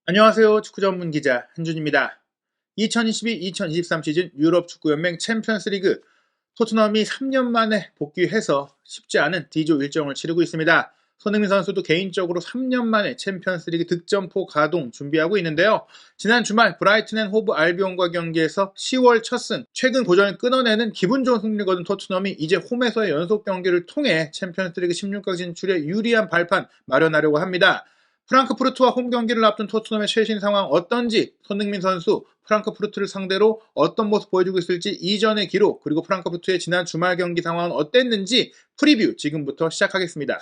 안녕하세요. 축구 전문 기자 한준입니다. 2022-2023 시즌 유럽 축구연맹 챔피언스 리그 토트넘이 3년 만에 복귀해서 쉽지 않은 D조 일정을 치르고 있습니다. 손흥민 선수도 개인적으로 3년 만에 챔피언스 리그 득점포 가동 준비하고 있는데요. 지난 주말 브라이튼 앤 호브 알비온과 경기에서 10월 첫 승, 최근 고전을 끊어내는 기분 좋은 승리를 거둔 토트넘이 이제 홈에서의 연속 경기를 통해 챔피언스 리그 16강 진출에 유리한 발판 마련하려고 합니다. 프랑크푸르트와 홈 경기를 앞둔 토트넘의 최신 상황 어떤지, 손흥민 선수 프랑크푸르트를 상대로 어떤 모습 보여주고 있을지, 이전의 기록, 그리고 프랑크푸르트의 지난 주말 경기 상황은 어땠는지 프리뷰 지금부터 시작하겠습니다.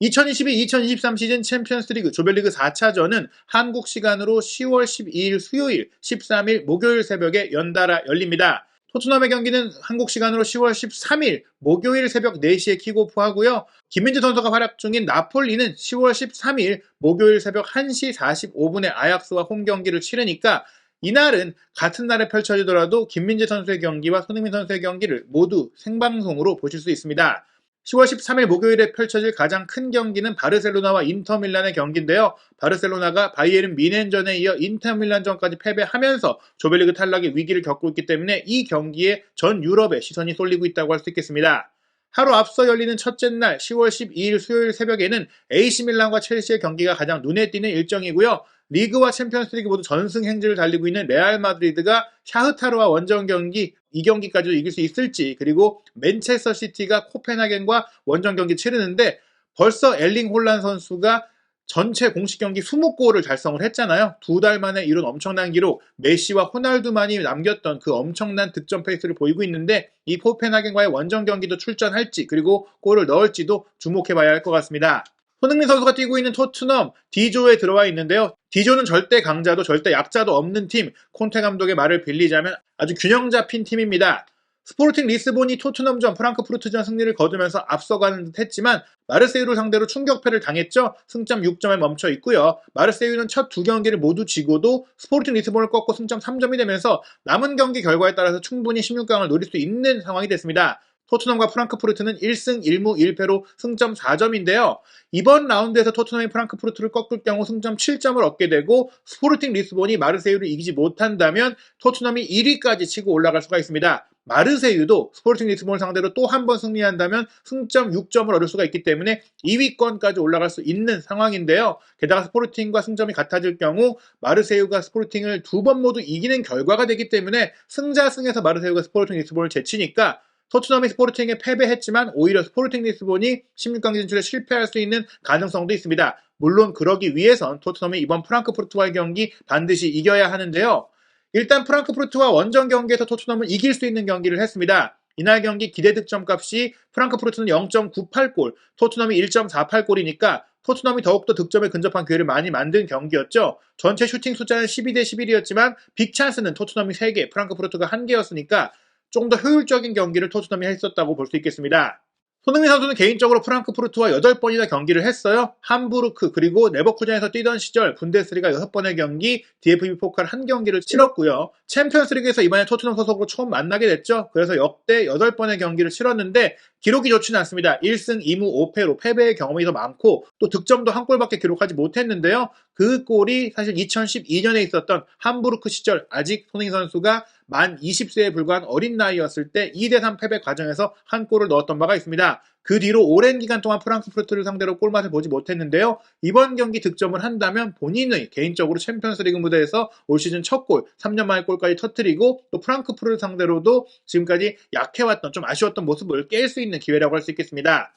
2022-2023 시즌 챔피언스리그 조별리그 4차전은 한국 시간으로 10월 12일 수요일, 13일 목요일 새벽에 연달아 열립니다. 토트넘의 경기는 한국 시간으로 10월 13일 목요일 새벽 4시에 킥오프하고요. 김민재 선수가 활약 중인 나폴리는 10월 13일 목요일 새벽 1시 45분에 아약스와 홈 경기를 치르니까 이날은 같은 날에 펼쳐지더라도 김민재 선수의 경기와 손흥민 선수의 경기를 모두 생방송으로 보실 수 있습니다. 10월 13일 목요일에 펼쳐질 가장 큰 경기는 바르셀로나와 인터밀란의 경기인데요. 바르셀로나가 바이에른 뮌헨전에 이어 인터밀란전까지 패배하면서 조별리그 탈락의 위기를 겪고 있기 때문에 이 경기에 전 유럽의 시선이 쏠리고 있다고 할 수 있겠습니다. 하루 앞서 열리는 첫째 날 10월 12일 수요일 새벽에는 AC밀란과 첼시의 경기가 가장 눈에 띄는 일정이고요. 리그와 챔피언스리그 모두 전승 행진을 달리고 있는 레알 마드리드가 샤흐타르와 원정 경기, 이 경기까지도 이길 수 있을지, 그리고 맨체스터 시티가 코펜하겐과 원정 경기 치르는데 벌써 엘링 홀란 선수가 전체 공식 경기 20골을 달성을 했잖아요. 2달 만에 이룬 엄청난 기록, 메시와 호날두만이 남겼던 그 엄청난 득점 페이스를 보이고 있는데 이 코펜하겐과의 원정 경기도 출전할지, 그리고 골을 넣을지도 주목해봐야 할 것 같습니다. 손흥민 선수가 뛰고 있는 토트넘 D조에 들어와 있는데요. D조는 절대 강자도 절대 약자도 없는 팀, 콘테 감독의 말을 빌리자면 아주 균형 잡힌 팀입니다. 스포르팅 리스본이 토트넘전, 프랑크푸르트전 승리를 거두면서 앞서가는 듯 했지만 마르세유를 상대로 충격패를 당했죠. 승점 6점에 멈춰 있고요. 마르세유는 첫 두 경기를 모두 지고도 스포르팅 리스본을 꺾고 승점 3점이 되면서 남은 경기 결과에 따라서 충분히 16강을 노릴 수 있는 상황이 됐습니다. 토트넘과 프랑크푸르트는 1승 1무 1패로 승점 4점인데요. 이번 라운드에서 토트넘이 프랑크푸르트를 꺾을 경우 승점 7점을 얻게 되고 스포르팅 리스본이 마르세유를 이기지 못한다면 토트넘이 1위까지 치고 올라갈 수가 있습니다. 마르세유도 스포르팅 리스본을 상대로 또 한 번 승리한다면 승점 6점을 얻을 수가 있기 때문에 2위권까지 올라갈 수 있는 상황인데요. 게다가 스포르팅과 승점이 같아질 경우 마르세유가 스포르팅을 두 번 모두 이기는 결과가 되기 때문에 승자승에서 마르세유가 스포르팅 리스본을 제치니까 토트넘이 스포르팅에 패배했지만 오히려 스포르팅 리스본이 16강 진출에 실패할 수 있는 가능성도 있습니다. 물론 그러기 위해선 토트넘이 이번 프랑크푸르트와의 경기 반드시 이겨야 하는데요. 일단 프랑크푸르트와 원정 경기에서 토트넘은 이길 수 있는 경기를 했습니다. 이날 경기 기대 득점값이 프랑크푸르트는 0.98골, 토트넘이 1.48골이니까 토트넘이 더욱더 득점에 근접한 기회를 많이 만든 경기였죠. 전체 슈팅 숫자는 12대 11이었지만 빅찬스는 토트넘이 3개, 프랑크푸르트가 1개였으니까 조금 더 효율적인 경기를 토트넘이 했었다고 볼 수 있겠습니다. 손흥민 선수는 개인적으로 프랑크푸르트와 8번이나 경기를 했어요. 함부르크 그리고 레버쿠젠에서 뛰던 시절 분데스리가 6번의 경기, DFB 포칼 1경기를 치렀고요. 챔피언스리그에서 이번에 토트넘 소속으로 처음 만나게 됐죠. 그래서 역대 8번의 경기를 치렀는데 기록이 좋지는 않습니다. 1승 2무 5패로 패배의 경험이 더 많고 또 득점도 한 골밖에 기록하지 못했는데요. 그 골이 사실 2012년에 있었던 함부르크 시절 아직 손흥민 선수가 만 20세에 불과한 어린 나이였을 때 2대3 패배 과정에서 한 골을 넣었던 바가 있습니다. 그 뒤로 오랜 기간 동안 프랑크푸르트를 상대로 골맛을 보지 못했는데요. 이번 경기 득점을 한다면 본인의 개인적으로 챔피언스리그 무대에서 올 시즌 첫 골, 3년 만에 골까지 터뜨리고 또 프랑크푸르트 상대로도 지금까지 약해왔던 좀 아쉬웠던 모습을 깰 수 있는 기회라고 할 수 있겠습니다.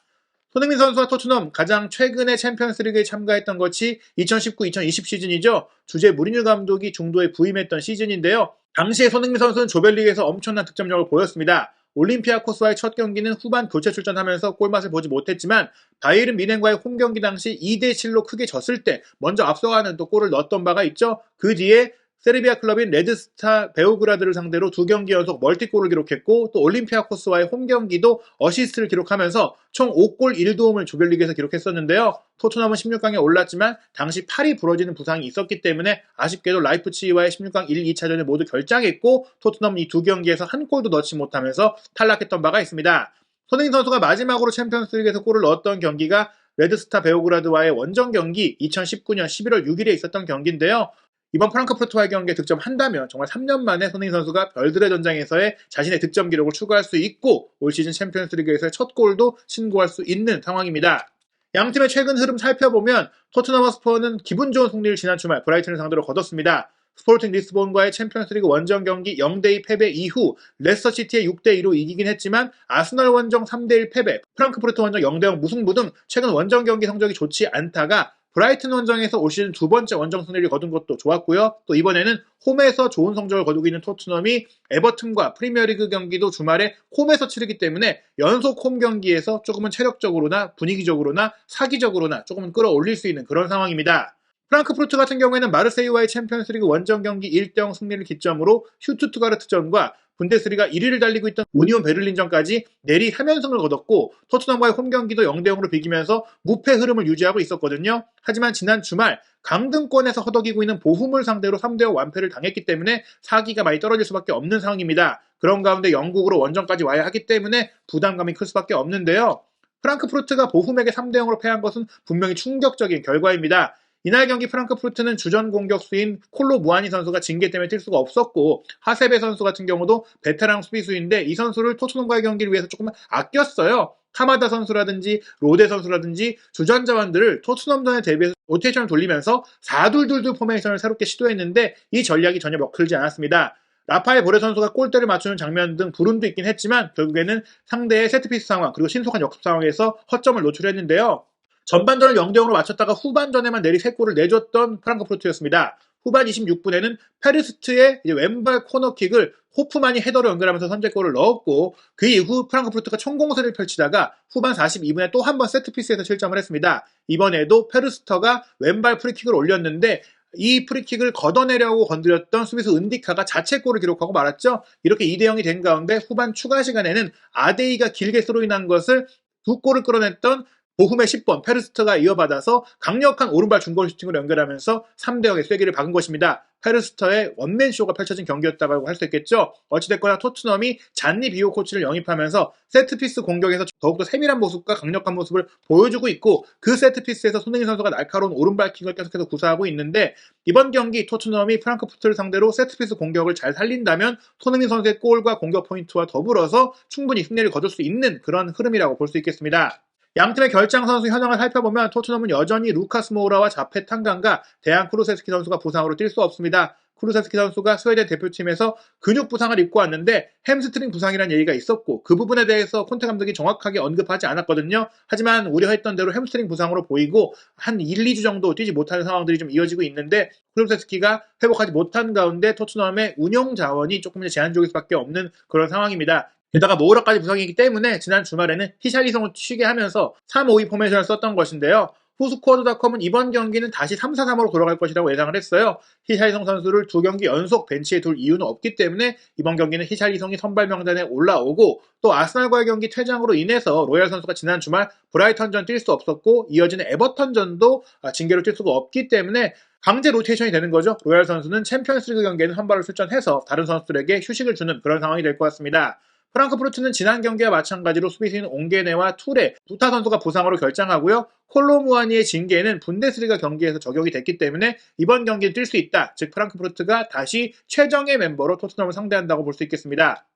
손흥민 선수와 토트넘 가장 최근에 챔피언스리그에 참가했던 것이 2019-2020 시즌이죠. 주제 무리뉴 감독이 중도에 부임했던 시즌인데요. 당시에 손흥민 선수는 조별리그에서 엄청난 득점력을 보였습니다. 올림피아코스와의 첫 경기는 후반 교체 출전하면서 골맛을 보지 못했지만 바이에른 뮌헨과의 홈 경기 당시 2대 7로 크게 졌을 때 먼저 앞서가는 또 골을 넣었던 바가 있죠. 그 뒤에 세르비아 클럽인 레드스타 베오그라드를 상대로 2경기 연속 멀티골을 기록했고 또 올림피아코스와의 홈 경기도 어시스트를 기록하면서 총 5골 1도움을 조별리그에서 기록했었는데요. 토트넘은 16강에 올랐지만 당시 팔이 부러지는 부상이 있었기 때문에 아쉽게도 라이프치히와의 16강 1, 2차전을 모두 결장했고 토트넘은 이 2경기에서 한 골도 넣지 못하면서 탈락했던 바가 있습니다. 손흥민 선수가 마지막으로 챔피언스리그에서 골을 넣었던 경기가 레드스타 베오그라드와의 원정 경기 2019년 11월 6일에 있었던 경기인데요. 이번 프랑크푸르트와의 경기에 득점한다면 정말 3년 만에 손흥민 선수가 별들의 전장에서의 자신의 득점 기록을 추가할 수 있고 올 시즌 챔피언스리그에서의 첫 골도 신고할 수 있는 상황입니다. 양팀의 최근 흐름 살펴보면 토트넘 허스퍼는 기분 좋은 승리를 지난 주말 브라이튼을 상대로 거뒀습니다. 스포팅 리스본과의 챔피언스리그 원정 경기 0대2 패배 이후 레스터시티의 6대2로 이기긴 했지만 아스널 원정 3대1 패배, 프랑크푸르트 원정 0대0 무승부 등 최근 원정 경기 성적이 좋지 않다가 브라이튼 원정에서 올 시즌 두 번째 원정 승리를 거둔 것도 좋았고요. 또 이번에는 홈에서 좋은 성적을 거두고 있는 토트넘이 에버튼과 프리미어리그 경기도 주말에 홈에서 치르기 때문에 연속 홈 경기에서 조금은 체력적으로나 분위기적으로나 사기적으로나 조금은 끌어올릴 수 있는 그런 상황입니다. 프랑크푸르트 같은 경우에는 마르세유와의 챔피언스리그 원정 경기 1대0 승리를 기점으로 슈투트가르트전과 분데스리가 1위를 달리고 있던 우니온 베를린전까지 내리 3연승을 거뒀고 토트넘과의 홈경기도 0대0으로 비기면서 무패 흐름을 유지하고 있었거든요. 하지만 지난 주말 강등권에서 허덕이고 있는 보훔을 상대로 3대5 완패를 당했기 때문에 사기가 많이 떨어질 수밖에 없는 상황입니다. 그런 가운데 영국으로 원정까지 와야 하기 때문에 부담감이 클 수밖에 없는데요. 프랑크푸르트가 보훔에게 3대0으로 패한 것은 분명히 충격적인 결과입니다. 이날 경기 프랑크푸르트는 주전 공격수인 콜로 무아니 선수가 징계 때문에 뛸 수가 없었고 하세베 선수 같은 경우도 베테랑 수비수인데 이 선수를 토트넘과의 경기를 위해서 조금 아꼈어요. 카마다 선수라든지 로데 선수라든지 주전 자원들을 토트넘전에 대비해서 로테이션을 돌리면서 4-2-2-2 포메이션을 새롭게 시도했는데 이 전략이 전혀 먹힐지 않았습니다. 라파엘 보레 선수가 골대를 맞추는 장면 등 불운도 있긴 했지만 결국에는 상대의 세트피스 상황 그리고 신속한 역습 상황에서 허점을 노출했는데요. 전반전을 0대0으로 맞췄다가 후반전에만 내리 3골을 내줬던 프랑크푸르트였습니다. 후반 26분에는 페르스트의 왼발 코너킥을 호프만이 헤더로 연결하면서 선제골을 넣었고 그 이후 프랑크푸르트가 총공세를 펼치다가 후반 42분에 또 한 번 세트피스에서 실점을 했습니다. 이번에도 페르스터가 왼발 프리킥을 올렸는데 이 프리킥을 걷어내려고 건드렸던 수비수 은디카가 자책골을 기록하고 말았죠. 이렇게 2대0이 된 가운데 후반 추가 시간에는 아데이가 길게 스로인한 것을 2골을 끌어냈던 보훔의 10번 페르스트가 이어받아서 강력한 오른발 중거리 슈팅으로 연결하면서 3대0의 쐐기를 박은 것입니다. 페르스터의 원맨쇼가 펼쳐진 경기였다고 할 수 있겠죠. 어찌됐거나 토트넘이 잔니 비오 코치를 영입하면서 세트피스 공격에서 더욱더 세밀한 모습과 강력한 모습을 보여주고 있고 그 세트피스에서 손흥민 선수가 날카로운 오른발킥을 계속해서 구사하고 있는데 이번 경기 토트넘이 프랑크푸르트를 상대로 세트피스 공격을 잘 살린다면 손흥민 선수의 골과 공격 포인트와 더불어서 충분히 승리를 거둘 수 있는 그런 흐름이라고 볼 수 있겠습니다. 양팀의 결장 선수 현황을 살펴보면 토트넘은 여전히 루카스 모우라와 자페 탕간과 데안 쿠루세스키 선수가 부상으로 뛸 수 없습니다. 쿠루세스키 선수가 스웨덴 대표팀에서 근육 부상을 입고 왔는데 햄스트링 부상이라는 얘기가 있었고 그 부분에 대해서 콘테 감독이 정확하게 언급하지 않았거든요. 하지만 우려했던 대로 햄스트링 부상으로 보이고 한 1-2주 정도 뛰지 못하는 상황들이 좀 이어지고 있는데 쿠루세스키가 회복하지 못한 가운데 토트넘의 운영 자원이 조금 제한적일 수밖에 없는 그런 상황입니다. 게다가 모우라까지 부상이기 때문에 지난 주말에는 히샬리송을 쉬게 하면서 3-5-2 포메이션을 썼던 것인데요. 후스코어드닷컴은 이번 경기는 다시 3-4-3으로 돌아갈 것이라고 예상을 했어요. 히샬리송 선수를 2경기 연속 벤치에 둘 이유는 없기 때문에 이번 경기는 히샬리송이 선발 명단에 올라오고 또 아스날과의 경기 퇴장으로 인해서 로얄 선수가 지난 주말 브라이턴전 뛸 수 없었고 이어지는 에버턴전도 징계로 뛸 수가 없기 때문에 강제 로테이션이 되는 거죠. 로얄 선수는 챔피언스리그 경기에는 선발로 출전해서 다른 선수들에게 휴식을 주는 그런 상황이 될 것 같습니다. 프랑크푸르트는 지난 경기와 마찬가지로 수비수인 옹게네와 투레, 부타 선수가 부상으로 결장하고요. 콜로무아니의 징계는 분데스리가 경기에서 적용이 됐기 때문에 이번 경기는 뛸 수 있다. 즉 프랑크푸르트가 다시 최정예 멤버로 토트넘을 상대한다고 볼 수 있겠습니다.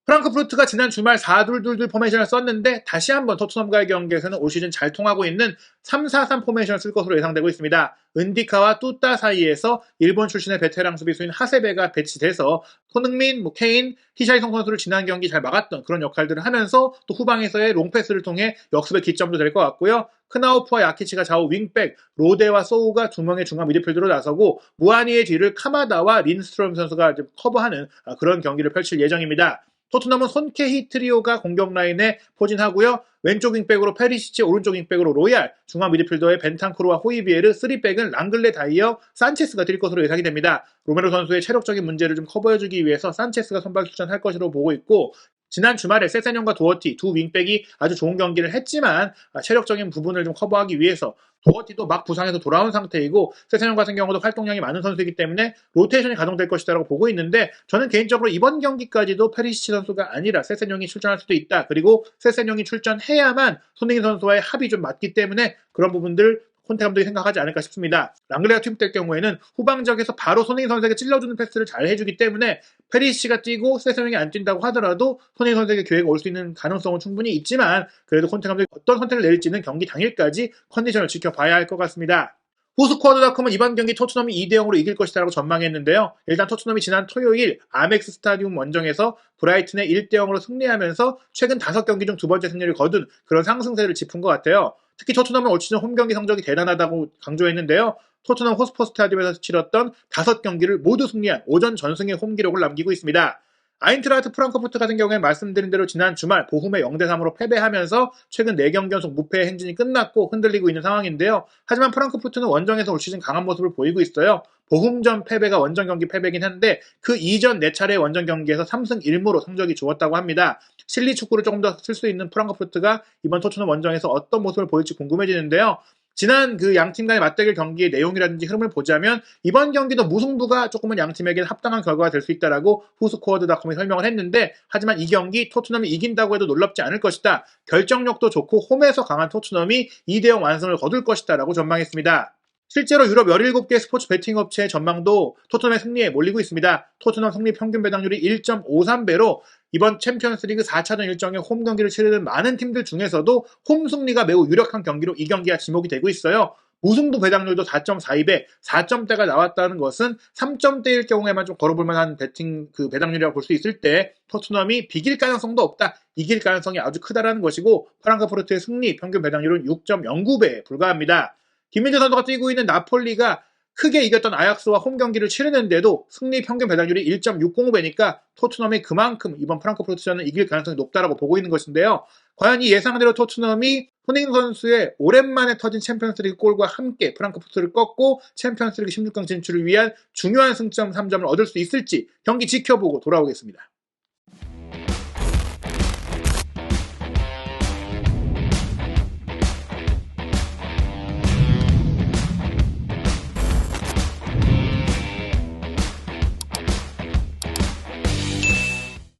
프랑크푸르트가 지난 주말 4-2-2-2 포메이션을 썼는데 다시 한번 토트넘과의 경기에서는 올 시즌 잘 통하고 있는 3-4-3 포메이션을 쓸 것으로 예상되고 있습니다. 은디카와 뚜따 사이에서 일본 출신의 베테랑 수비수인 하세베가 배치돼서 손흥민, 케인, 히샬리송 선수를 지난 경기 잘 막았던 그런 역할들을 하면서 또 후방에서의 롱패스를 통해 역습의 기점도 될 것 같고요. 크나우프와 야키치가 좌우 윙백, 로데와 소우가 두 명의 중앙 미드필더로 나서고 무아니의 뒤를 카마다와 린스트롬 선수가 커버하는 그런 경기를 펼칠 예정입니다. 토트넘은 손케히 트리오가 공격 라인에 포진하고요. 왼쪽 윙백으로 페리시치, 오른쪽 윙백으로 로얄, 중앙 미드필더의 벤탄쿠르와 호이비에르, 3백은 랑글레 다이어, 산체스가 뛸 것으로 예상이 됩니다. 로메로 선수의 체력적인 문제를 좀 커버해주기 위해서 산체스가 선발 출전할 것으로 보고 있고 지난 주말에 세세뇽과 도어티 두 윙백이 아주 좋은 경기를 했지만 체력적인 부분을 좀 커버하기 위해서 도어티도 막 부상해서 돌아온 상태이고 세세뇽 같은 경우도 활동량이 많은 선수이기 때문에 로테이션이 가동될 것이라고 보고 있는데 저는 개인적으로 이번 경기까지도 페리시치 선수가 아니라 세세뇽이 출전할 수도 있다. 그리고 세세뇽이 출전해야만 손흥민 선수와의 합이 좀 맞기 때문에 그런 부분들 콘테 감독이 생각하지 않을까 싶습니다. 랑글레가 투입될 경우에는 후방적에서 바로 손흥민 선수에게 찔러주는 패스를 잘 해주기 때문에 페리시가 뛰고 세세명이 안 뛴다고 하더라도 손흥민 선수에게 기회가 올 수 있는 가능성은 충분히 있지만 그래도 콘테 감독이 어떤 선택을 내릴지는 경기 당일까지 컨디션을 지켜봐야 할 것 같습니다. 후스코어드닷컴은 이번 경기 토트넘이 2대0으로 이길 것이라고 전망했는데요. 일단 토트넘이 지난 토요일 아멕스 스타디움 원정에서 브라이튼에 1대0으로 승리하면서 최근 5경기 중 두 번째 승리를 거둔 그런 상승세를 짚은 것 같아요. 특히 토트넘은 올 시즌 홈경기 성적이 대단하다고 강조했는데요. 토트넘 호스퍼 스타디움에서 치렀던 5경기를 모두 승리한 오전 전승의 홈 기록을 남기고 있습니다. 아인트라흐트 프랑크푸르트 같은 경우에 말씀드린 대로 지난 주말 보훔에 0대3으로 패배하면서 최근 4경기 연속 무패의 행진이 끝났고 흔들리고 있는 상황인데요. 하지만 프랑크푸르트는 원정에서 올 시즌 강한 모습을 보이고 있어요. 보훔전 패배가 원정 경기 패배긴 한데 그 이전 4차례의 원정 경기에서 3승 1무로 성적이 좋았다고 합니다. 실리 축구를 조금 더 쓸 수 있는 프랑크푸르트가 이번 토트넘 원정에서 어떤 모습을 보일지 궁금해지는데요. 지난 그 양팀 간의 맞대결 경기의 내용이라든지 흐름을 보자면 이번 경기도 무승부가 조금은 양팀에게는 합당한 결과가 될 수 있다라고 후스코어드닷컴이 설명을 했는데 하지만 이 경기 토트넘이 이긴다고 해도 놀랍지 않을 것이다. 결정력도 좋고 홈에서 강한 토트넘이 2대0 완승을 거둘 것이다 라고 전망했습니다. 실제로 유럽 17개 스포츠 베팅 업체의 전망도 토트넘의 승리에 몰리고 있습니다. 토트넘 승리 평균 배당률이 1.53배로 이번 챔피언스리그 4차전 일정의 홈 경기를 치르는 많은 팀들 중에서도 홈 승리가 매우 유력한 경기로 이 경기가 지목이 되고 있어요. 무승부 배당률도 4.42배, 4점대가 나왔다는 것은 3점대일 경우에만 좀 걸어볼 만한 배팅 그 배당률이라고 볼 수 있을 때 토트넘이 비길 가능성도 없다, 이길 가능성이 아주 크다라는 것이고 프랑크푸르트의 승리 평균 배당률은 6.09배에 불과합니다. 김민재 선수가 뛰고 있는 나폴리가 크게 이겼던 아약스와 홈 경기를 치르는데도 승리 평균 배당률이 1.605배니까 토트넘이 그만큼 이번 프랑크푸르트전을 이길 가능성이 높다라고 보고 있는 것인데요. 과연 이 예상대로 토트넘이 손흥민 선수의 오랜만에 터진 챔피언스리그 골과 함께 프랑크푸르트를 꺾고 챔피언스리그 16강 진출을 위한 중요한 승점 3점을 얻을 수 있을지 경기 지켜보고 돌아오겠습니다.